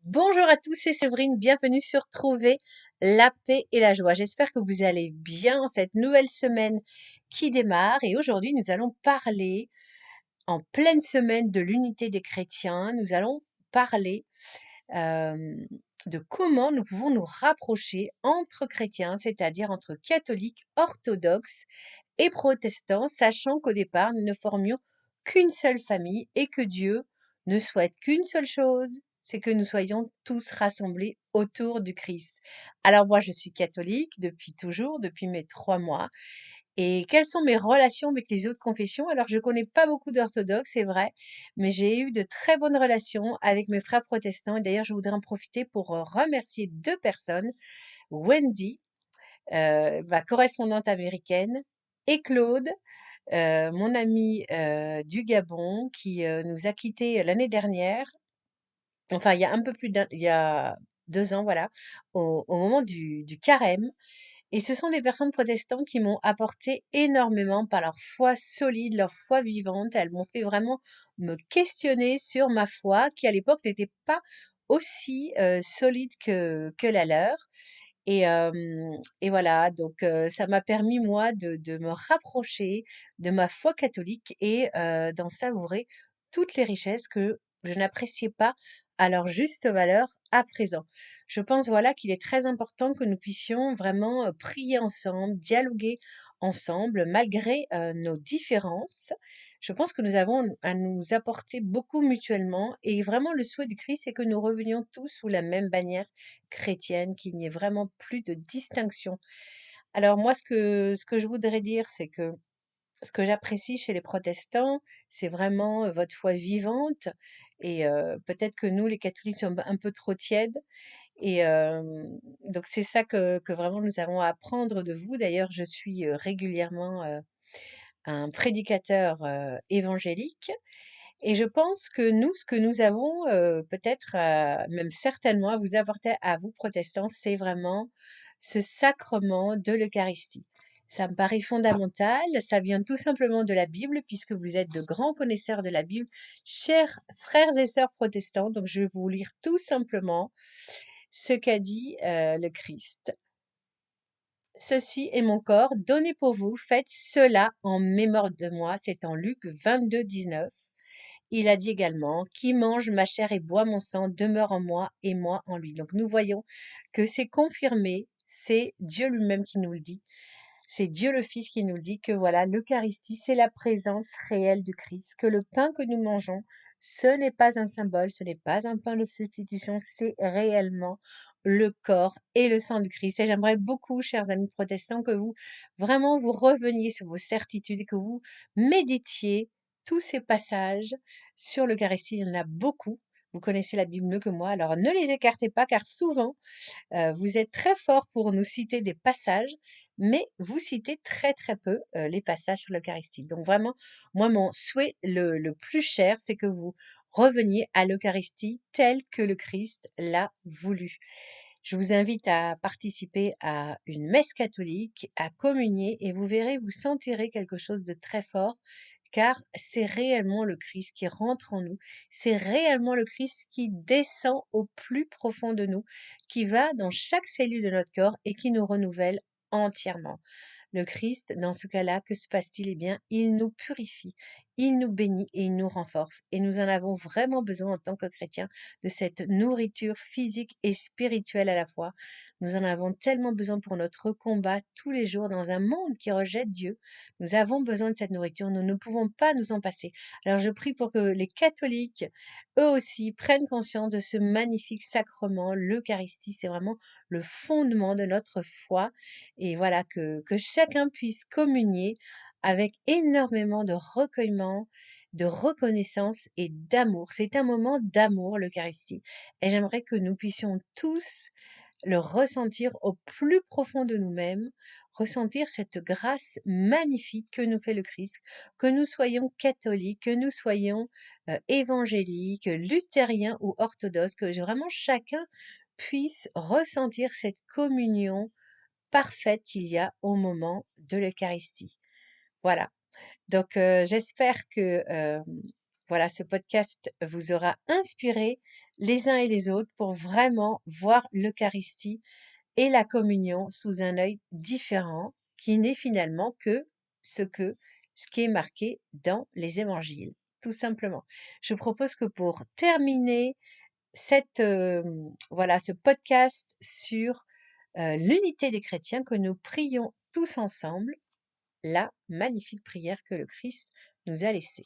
Bonjour à tous, c'est Séverine, bienvenue sur Trouver la paix et la joie. J'espère que vous allez bien en cette nouvelle semaine qui démarre et aujourd'hui nous allons parler en pleine semaine de l'unité des chrétiens. Nous allons parler euh, de comment nous pouvons nous rapprocher entre chrétiens, c'est-à-dire entre catholiques, orthodoxes et protestants, sachant qu'au départ nous ne formions qu'une seule famille et que Dieu ne souhaite qu'une seule chose, c'est que nous soyons tous rassemblés autour du Christ. Alors moi je suis catholique depuis toujours, depuis mes 3 mois. Et quelles sont mes relations avec les autres confessions? Alors, je connais pas beaucoup d'orthodoxes, c'est vrai, mais j'ai eu de très bonnes relations avec mes frères protestants. Et d'ailleurs, je voudrais en profiter pour remercier 2 personnes, Wendy, ma correspondante américaine, et Claude, mon ami du Gabon, qui nous a quittés l'année dernière. Enfin, il y a un peu plus il y a 2 ans, voilà, au moment du carême. Et ce sont des personnes protestantes qui m'ont apporté énormément par leur foi solide, leur foi vivante. Elles m'ont fait vraiment me questionner sur ma foi, qui à l'époque n'était pas aussi solide que la leur. Et voilà, donc ça m'a permis, moi, de me rapprocher de ma foi catholique et d'en savourer toutes les richesses que je n'appréciais pas à leur juste valeur à présent. Je pense, voilà, qu'il est très important que nous puissions vraiment prier ensemble, dialoguer ensemble, malgré nos différences. Je pense que nous avons à nous apporter beaucoup mutuellement et vraiment le souhait du Christ, c'est que nous revenions tous sous la même bannière chrétienne, qu'il n'y ait vraiment plus de distinction. Alors moi, ce que je voudrais dire, c'est que ce que j'apprécie chez les protestants, c'est vraiment votre foi vivante. Et peut-être que nous, les catholiques, sommes un peu trop tièdes. Et donc c'est ça que vraiment nous avons à apprendre de vous. D'ailleurs, je suis régulièrement un prédicateur évangélique. Et je pense que nous, ce que nous avons peut-être, même certainement à vous apporter à vous protestants, c'est vraiment ce sacrement de l'Eucharistie. Ça me paraît fondamental, ça vient tout simplement de la Bible, puisque vous êtes de grands connaisseurs de la Bible, chers frères et sœurs protestants. Donc je vais vous lire tout simplement ce qu'a dit le Christ. Ceci est mon corps donné pour vous, faites cela en mémoire de moi. C'est en Luc 22, 19. Il a dit également, qui mange ma chair et boit mon sang demeure en moi et moi en lui. Donc nous voyons que c'est confirmé, c'est Dieu lui-même qui nous le dit. C'est Dieu le Fils qui nous le dit que voilà, l'Eucharistie, c'est la présence réelle du Christ, que le pain que nous mangeons, ce n'est pas un symbole, ce n'est pas un pain de substitution, c'est réellement le corps et le sang du Christ. Et j'aimerais beaucoup, chers amis protestants, que vous vraiment vous reveniez sur vos certitudes et que vous méditiez tous ces passages sur l'Eucharistie. Il y en a beaucoup. Vous connaissez la Bible mieux que moi, alors ne les écartez pas car souvent vous êtes très fort pour nous citer des passages, mais vous citez très très peu les passages sur l'Eucharistie. Donc vraiment, moi, mon souhait le plus cher, c'est que vous reveniez à l'Eucharistie telle que le Christ l'a voulu. Je vous invite à participer à une messe catholique, à communier, et vous verrez, vous sentirez quelque chose de très fort, car c'est réellement le Christ qui rentre en nous, c'est réellement le Christ qui descend au plus profond de nous, qui va dans chaque cellule de notre corps et qui nous renouvelle entièrement. Le Christ, dans ce cas-là, que se passe-t-il? Eh bien, il nous purifie, il nous bénit et il nous renforce. Et nous en avons vraiment besoin en tant que chrétiens de cette nourriture physique et spirituelle à la fois. Nous en avons tellement besoin pour notre combat tous les jours dans un monde qui rejette Dieu. Nous avons besoin de cette nourriture. Nous ne pouvons pas nous en passer. Alors je prie pour que les catholiques, eux aussi, prennent conscience de ce magnifique sacrement. L'Eucharistie, c'est vraiment le fondement de notre foi et voilà, que chacun puisse communier avec énormément de recueillement, de reconnaissance et d'amour. C'est un moment d'amour, l'Eucharistie. Et j'aimerais que nous puissions tous le ressentir au plus profond de nous-mêmes, ressentir cette grâce magnifique que nous fait le Christ, que nous soyons catholiques, que nous soyons évangéliques, luthériens ou orthodoxes, que vraiment chacun puisse ressentir cette communion parfaite qu'il y a au moment de l'Eucharistie. Voilà. Donc, j'espère que voilà, ce podcast vous aura inspiré les uns et les autres pour vraiment voir l'Eucharistie et la communion sous un œil différent qui n'est finalement que ce que ce qui est marqué dans les évangiles, tout simplement. Je propose que pour terminer ce podcast sur l'unité des chrétiens, que nous prions tous ensemble la magnifique prière que le Christ nous a laissée.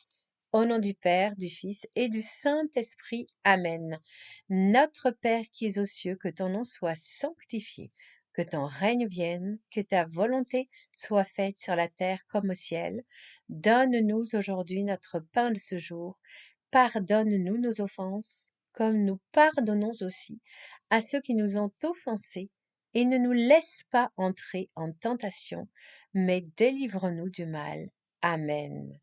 Au nom du Père, du Fils et du Saint-Esprit. Amen. Notre Père qui es aux cieux, que ton nom soit sanctifié, que ton règne vienne, que ta volonté soit faite sur la terre comme au ciel. Donne-nous aujourd'hui notre pain de ce jour. Pardonne-nous nos offenses, comme nous pardonnons aussi à ceux qui nous ont offensés, et ne nous laisse pas entrer en tentation, mais délivre-nous du mal. Amen.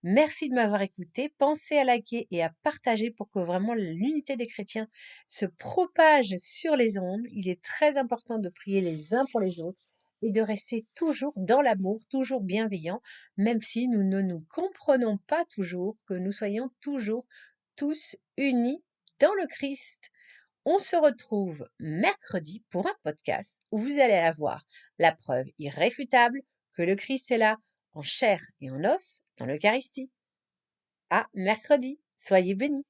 Merci de m'avoir écouté. Pensez à liker et à partager pour que vraiment l'unité des chrétiens se propage sur les ondes. Il est très important de prier les uns pour les autres et de rester toujours dans l'amour, toujours bienveillant, même si nous ne nous comprenons pas toujours, que nous soyons toujours tous unis dans le Christ. On se retrouve mercredi pour un podcast où vous allez avoir la preuve irréfutable que le Christ est là en chair et en os dans l'Eucharistie. À mercredi, soyez bénis.